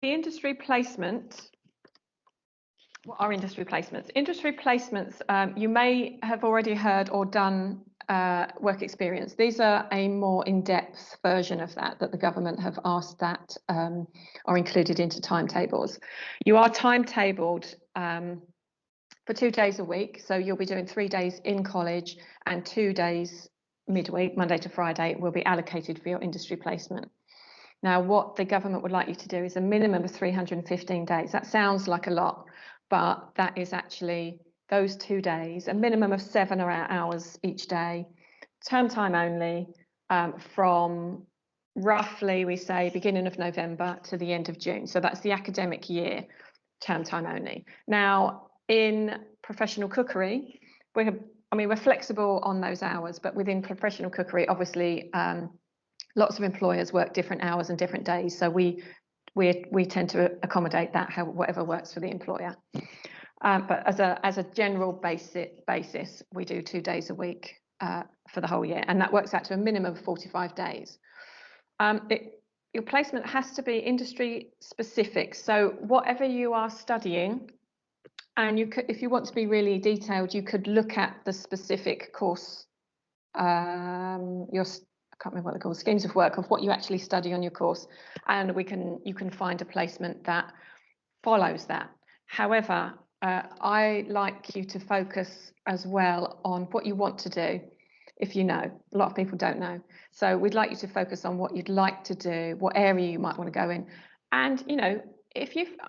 the industry placement, what are industry placements? Industry placements, you may have already heard or done work experience. These are a more in-depth version of that the government have asked that are included into timetables. You are timetabled for 2 days a week, so you'll be doing 3 days in college and 2 days midweek, Monday to Friday, will be allocated for your industry placement. Now, what the government would like you to do is a minimum of 315 days. That sounds like a lot, but that is actually those 2 days, a minimum of 7 hours each day, term time only, from roughly, we say, beginning of November to the end of June. So that's the academic year, term time only. Now, in professional cookery, we're flexible on those hours, but within professional cookery, obviously, lots of employers work different hours and different days, so we tend to accommodate that whatever works for the employer. But as a general basis, we do 2 days a week for the whole year, and that works out to a minimum of 45 days. Your placement has to be industry specific, so whatever you are studying, and if you want to be really detailed, you could look at the specific course, I can't remember what they're called, schemes of work of what you actually study on your course, and you can find a placement that follows that. However, I like you to focus as well on what you want to do. If you know, a lot of people don't know, so we'd like you to focus on what you'd like to do, what area you might want to go in. And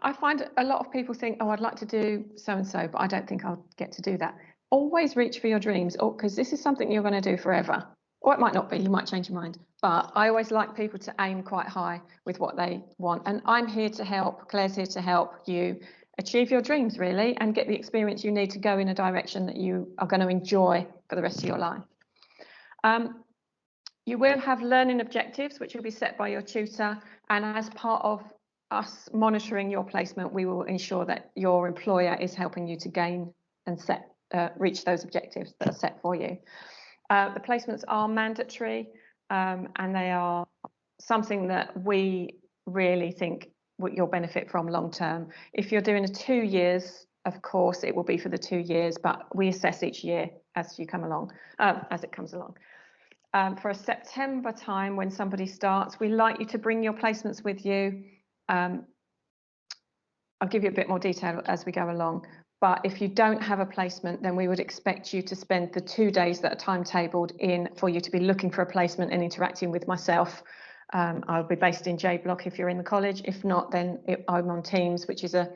I find a lot of people think, oh, I'd like to do so and so, but I don't think I'll get to do that. Always reach for your dreams, because this is something you're going to do forever. Or it might not be, you might change your mind. But I always like people to aim quite high with what they want. And I'm here to help, Claire's here to help you achieve your dreams, really, and get the experience you need to go in a direction that you are going to enjoy for the rest of your life. You will have learning objectives, which will be set by your tutor. And as part of us monitoring your placement, we will ensure that your employer is helping you to gain and reach those objectives that are set for you. The placements are mandatory, and they are something that we really think you'll benefit from long term. If you're doing 2 years, of course, it will be for the 2 years, but we assess each year as you come along, as it comes along. For a September time, when somebody starts, we like you to bring your placements with you. I'll give you a bit more detail as we go along. But if you don't have a placement, then we would expect you to spend the 2 days that are timetabled for you to be looking for a placement and interacting with myself. I'll be based in J Block if you're in the college. If not, then I'm on Teams, which is a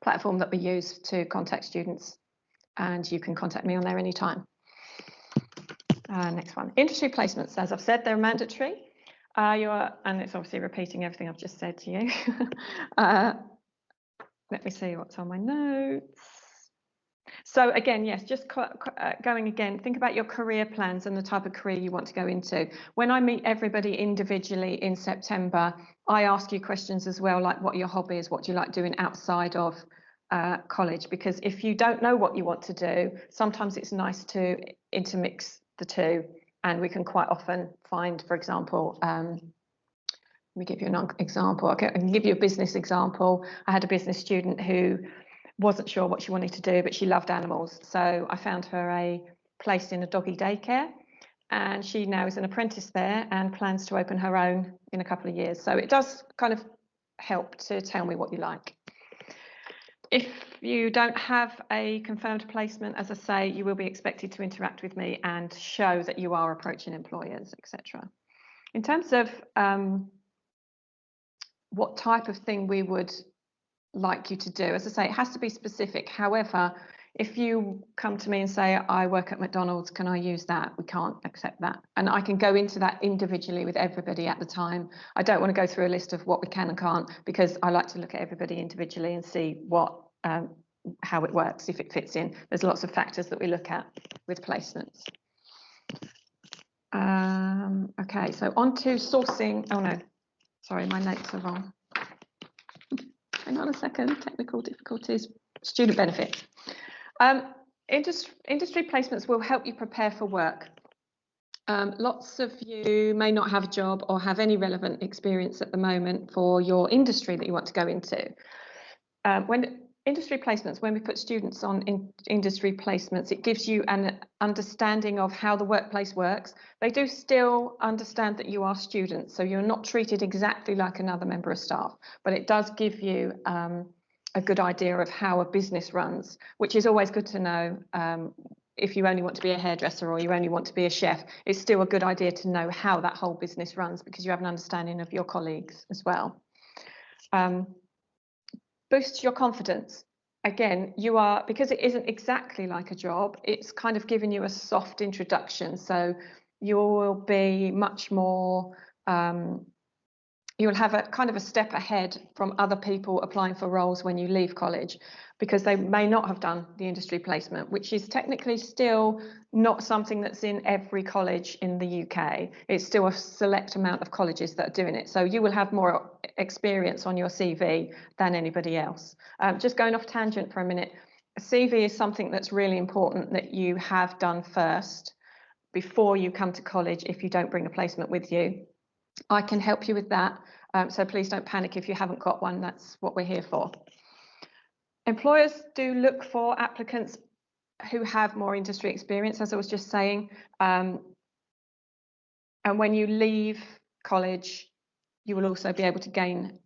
platform that we use to contact students, and you can contact me on there anytime. Next one, industry placements. As I've said, they're mandatory. And it's obviously repeating everything I've just said to you. Let me see what's on my notes. So again, yes, just going again, think about your career plans and the type of career you want to go into. When I meet everybody individually in September, I ask you questions as well, like what are your hobbies, what do you like doing outside of college? Because if you don't know what you want to do, sometimes it's nice to intermix the two, and we can quite often find, for example, let me give you an example. I can give you a business example. I had a business student who wasn't sure what she wanted to do, but she loved animals. So I found her a place in a doggy daycare, and she now is an apprentice there and plans to open her own in a couple of years. So it does kind of help to tell me what you like. If you don't have a confirmed placement, as I say, you will be expected to interact with me and show that you are approaching employers, etc. In terms of what type of thing we would like you to do, as I say, it has to be specific. However, if you come to me and say, I work at McDonald's, can I use that? We can't accept that. And I can go into that individually with everybody at the time. I don't want to go through a list of what we can and can't, because I like to look at everybody individually and see how it works, if it fits in. There's lots of factors that we look at with placements. Okay, so on to sourcing. Oh no, sorry, my notes are wrong. Hang on a second, technical difficulties. Student benefit. Industry placements will help you prepare for work. Lots of you may not have a job or have any relevant experience at the moment for your industry that you want to go into. When industry placements, when we put students on industry placements, it gives you an understanding of how the workplace works. They do still understand that you are students, so you're not treated exactly like another member of staff, but it does give you a good idea of how a business runs, which is always good to know. If you only want to be a hairdresser or you only want to be a chef, it's still a good idea to know how that whole business runs because you have an understanding of your colleagues as well. Boosts your confidence. Again, you are, because it isn't exactly like a job, it's kind of giving you a soft introduction. So you will be much more, you'll have a kind of a step ahead from other people applying for roles when you leave college, because they may not have done the industry placement, which is technically still not something that's in every college in the UK. It's still a select amount of colleges that are doing it. So you will have more experience on your CV than anybody else. Just going off tangent for a minute, a CV is something that's really important that you have done first before you come to college if you don't bring a placement with you. I can help you with that, so please don't panic if you haven't got one. That's what we're here for. Employers do look for applicants who have more industry experience, as I was just saying, and when you leave college, you will also be able to gain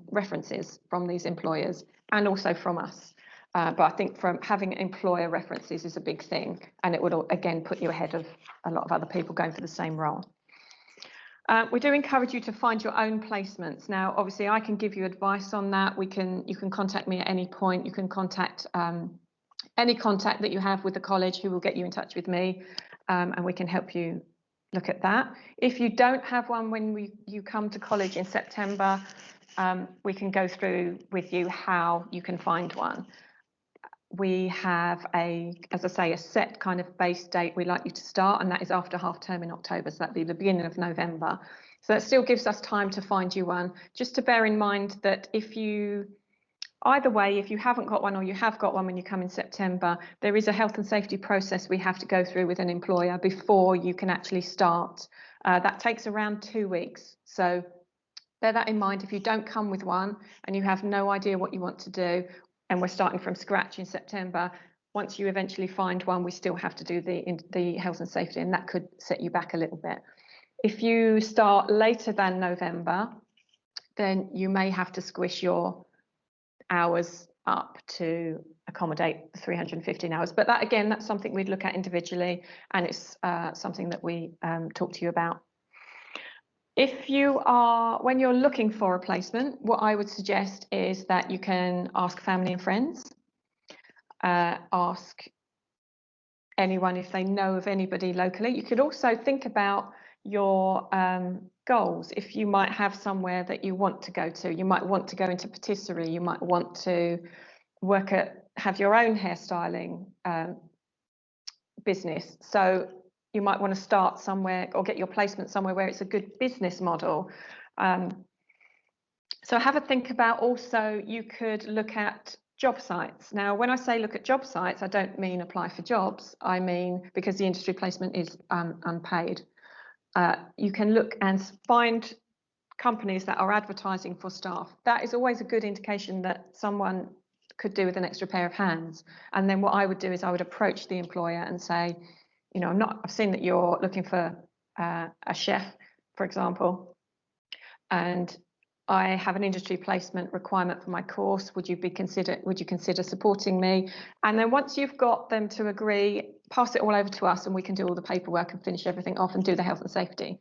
references from these employers and also from us. But I think from having employer references is a big thing, and it would again put you ahead of a lot of other people going for the same role. We do encourage you to find your own placements. Now, obviously, I can give you advice on that. You can contact me at any point. You can contact any contact that you have with the college who will get you in touch with me, and we can help you look at that. If you don't have one when you come to college in September, we can go through with you how you can find one. We have as I say, a set kind of base date we like you to start, and that is after half term in October, so that'd be the beginning of November. So that still gives us time to find you one. Just to bear in mind that either way, if you haven't got one or you have got one when you come in September, there is a health and safety process we have to go through with an employer before you can actually start. That takes around 2 weeks. So bear that in mind. If you don't come with one and you have no idea what you want to do, and we're starting from scratch in September, once you eventually find one, we still have to do the health and safety, and that could set you back a little bit. If you start later than November, then you may have to squish your hours up to accommodate the 315 hours. But that, again, that's something we'd look at individually, and it's something that we talk to you about. When you're looking for a placement, what I would suggest is that you can ask family and friends, ask anyone if they know of anybody locally. You could also think about your goals. If you might have somewhere that you want to go to, you might want to go into patisserie, you might want to have your own hairstyling business. So you might want to start somewhere or get your placement somewhere where it's a good business model. So have a think about, also you could look at job sites. Now, when I say look at job sites, I don't mean apply for jobs. I mean, because the industry placement is unpaid, you can look and find companies that are advertising for staff. That is always a good indication that someone could do with an extra pair of hands. And then what I would do is I would approach the employer and say, you know, I've seen that you're looking for a chef, for example, and I have an industry placement requirement for my course. Would you consider supporting me? And then once you've got them to agree, pass it all over to us, and we can do all the paperwork and finish everything off and do the health and safety.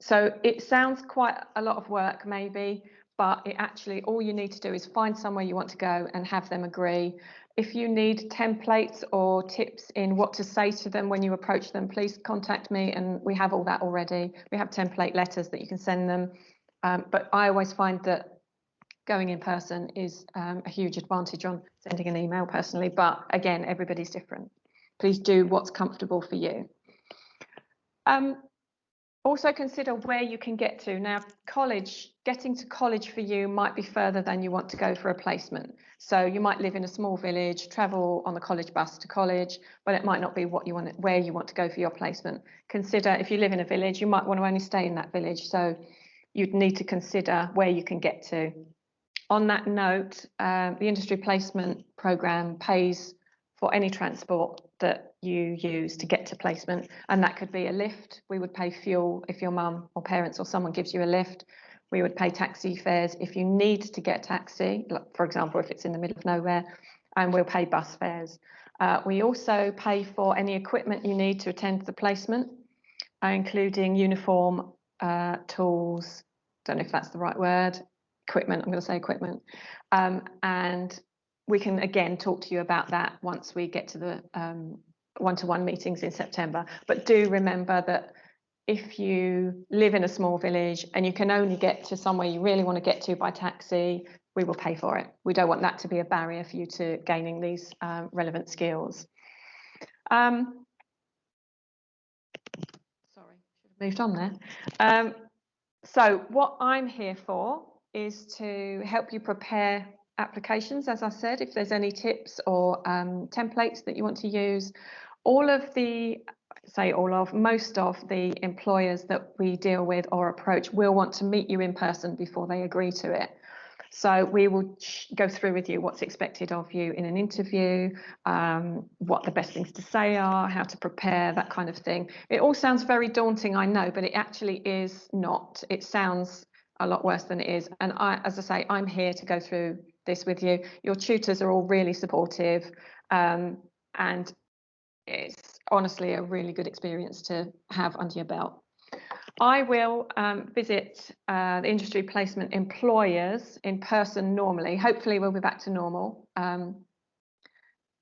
So it sounds quite a lot of work, maybe, but it actually, all you need to do is find somewhere you want to go and have them agree. If you need templates or tips in what to say to them when you approach them, please contact me, and we have all that already. We have template letters that you can send them. But I always find that going in person is a huge advantage on sending an email personally. But again, everybody's different. Please do what's comfortable for you. Also consider where you can get to. Now, getting to college for you might be further than you want to go for a placement. So you might live in a small village, travel on the college bus to college, but it might not be where you want to go for your placement. Consider if you live in a village, you might want to only stay in that village. So you'd need to consider where you can get to. On that note, the industry placement programme pays for any transport that you use to get to placement, and that could be a lift. We would pay fuel if your mum or parents or someone gives you a lift. We would pay taxi fares if you need to get a taxi, for example, if it's in the middle of nowhere, and we'll pay bus fares. We also pay for any equipment you need to attend the placement, including uniform, tools, don't know if that's the right word, equipment, I'm going to say equipment. And we can again talk to you about that once we get to the one-to-one meetings in September. But do remember that if you live in a small village and you can only get to somewhere you really want to get to by taxi, we will pay for it. We don't want that to be a barrier for you to gaining these relevant skills. Sorry, should have moved on there. So what I'm here for is to help you prepare applications, as I said. If there's any tips or templates that you want to use, most of the employers that we deal with or approach will want to meet you in person before they agree to it. So we will go through with you what's expected of you in an interview, what the best things to say are, how to prepare, that kind of thing. It all sounds very daunting, I know, but it actually is not. It sounds a lot worse than it is. And as I say, I'm here to go through this with you. Your tutors are all really supportive, and it's honestly a really good experience to have under your belt. I will visit the industry placement employers in person normally. Hopefully we'll be back to normal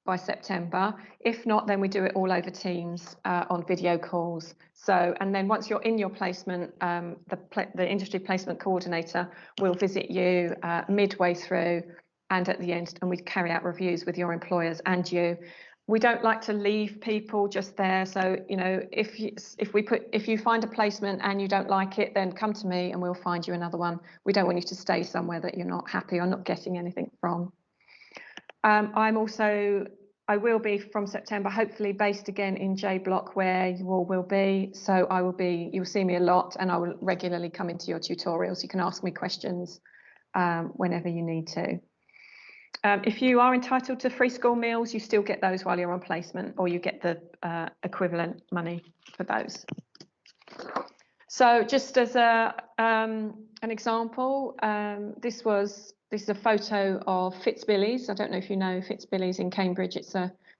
by September. If not, then we do it all over Teams on video calls. So, and then once you're in your placement, the industry placement coordinator will visit you midway through and at the end, and we carry out reviews with your employers and you. We don't like to leave people just there. So, you know, if you find a placement and you don't like it, then come to me and we'll find you another one. We don't want you to stay somewhere that you're not happy or not getting anything from. I will be from September, hopefully based again in J Block where you all will be. So you'll see me a lot and I will regularly come into your tutorials. You can ask me questions whenever you need to. If you are entitled to free school meals, you still get those while you're on placement, or you get the equivalent money for those. So just as an example, this is a photo of Fitzbillies. I don't know if you know Fitzbillies in Cambridge. It's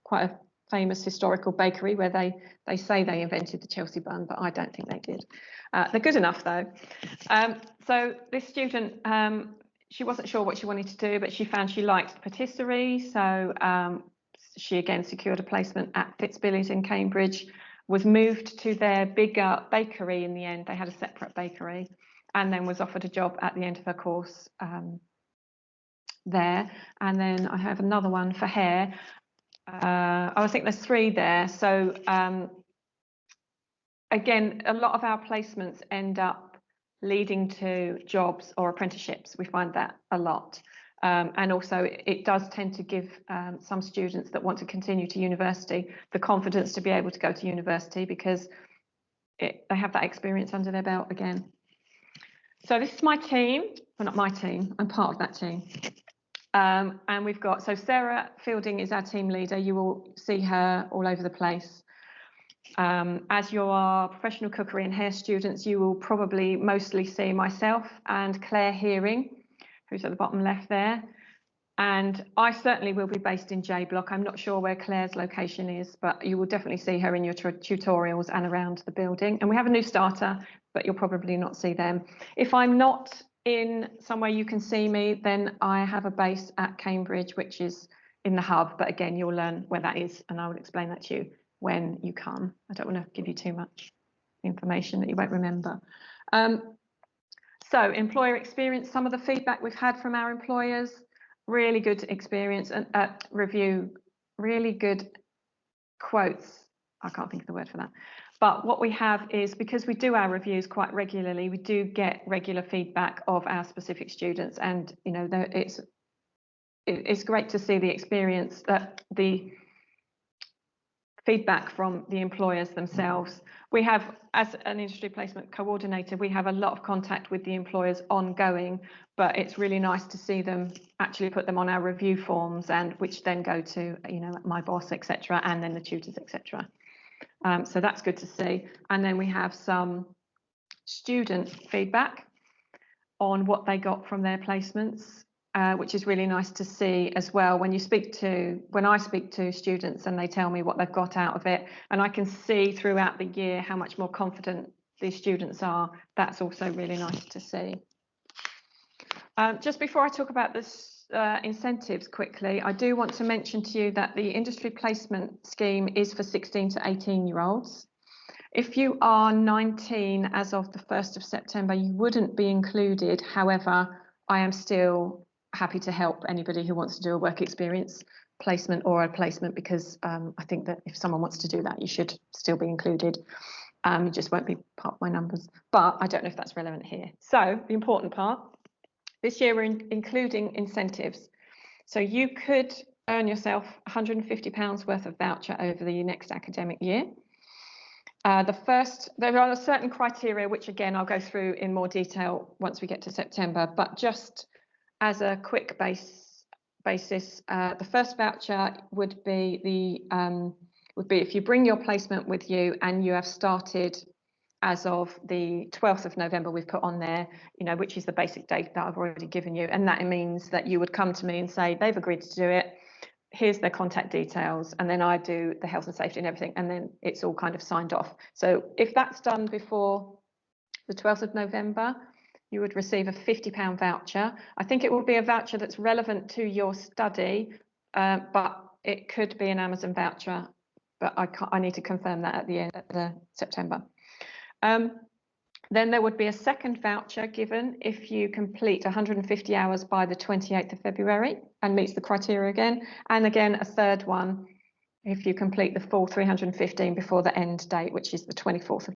quite a famous historical bakery where they say they invented the Chelsea bun, but I don't think they did. They're good enough though. So this student, she wasn't sure what she wanted to do, but she found she liked patisserie. So she again secured a placement at Fitzbillies in Cambridge, was moved to their bigger bakery in the end. They had a separate bakery, and then was offered a job at the end of her course there. And then I have another one for hair. I think there's 3 there. So again, a lot of our placements end up leading to jobs or apprenticeships. We find that a lot. And also it does tend to give some students that want to continue to university the confidence to be able to go to university because they have that experience under their belt again. So this is my team, well, not my team, I'm part of that team. And we've got, so Sarah Fielding is our team leader. You will see her all over the place. As you are professional cookery and hair students, you will probably mostly see myself and Claire Hearing, who's at the bottom left there. And I certainly will be based in J Block. I'm not sure where Claire's location is, but you will definitely see her in your tutorials and around the building. And we have a new starter, but you'll probably not see them. If I'm not in somewhere you can see me, then I have a base at Cambridge, which is in the hub. But again, you'll learn where that is, and I will explain that to you when you come. I don't want to give you too much information that you won't remember. So employer experience, some of the feedback we've had from our employers, really good experience and review, really good quotes. I can't think of the word for that. But what we have is, because we do our reviews quite regularly, we do get regular feedback of our specific students, and you know, it's great to see the experience, that the feedback from the employers themselves. We have, as an industry placement coordinator, we have a lot of contact with the employers ongoing, but it's really nice to see them actually put them on our review forms, and which then go to, you know, my boss, etc., and then the tutors, etc. So that's good to see. And then we have some student feedback on what they got from their placements, which is really nice to see as well. When I speak to students and they tell me what they've got out of it, and I can see throughout the year how much more confident these students are, that's also really nice to see. Just before I talk about this incentives quickly, I do want to mention to you that the industry placement scheme is for 16 to 18-year-olds. If you are 19 as of the 1st of September, you wouldn't be included. However, I am still happy to help anybody who wants to do a work experience placement or a placement, because I think that if someone wants to do that, you should still be included. You just won't be part of my numbers, but I don't know if that's relevant here. So the important part, this year we're including incentives. So you could earn yourself £150 worth of voucher over the next academic year. There are certain criteria, which again I'll go through in more detail once we get to September, but just as a quick basis, the first voucher would be if you bring your placement with you and you have started as of the 12th of November, we've put on there, you know, which is the basic date that I've already given you. And that means that you would come to me and say, they've agreed to do it, here's their contact details, and then I do the health and safety and everything, and then it's all kind of signed off. So if that's done before the 12th of November, you would receive a £50 voucher. I think it will be a voucher that's relevant to your study, but it could be an Amazon voucher, but I need to confirm that at the end of September. Then there would be a second voucher given if you complete 150 hours by the 28th of February and meets the criteria again. And again, a third one if you complete the full 315 before the end date, which is the 24th of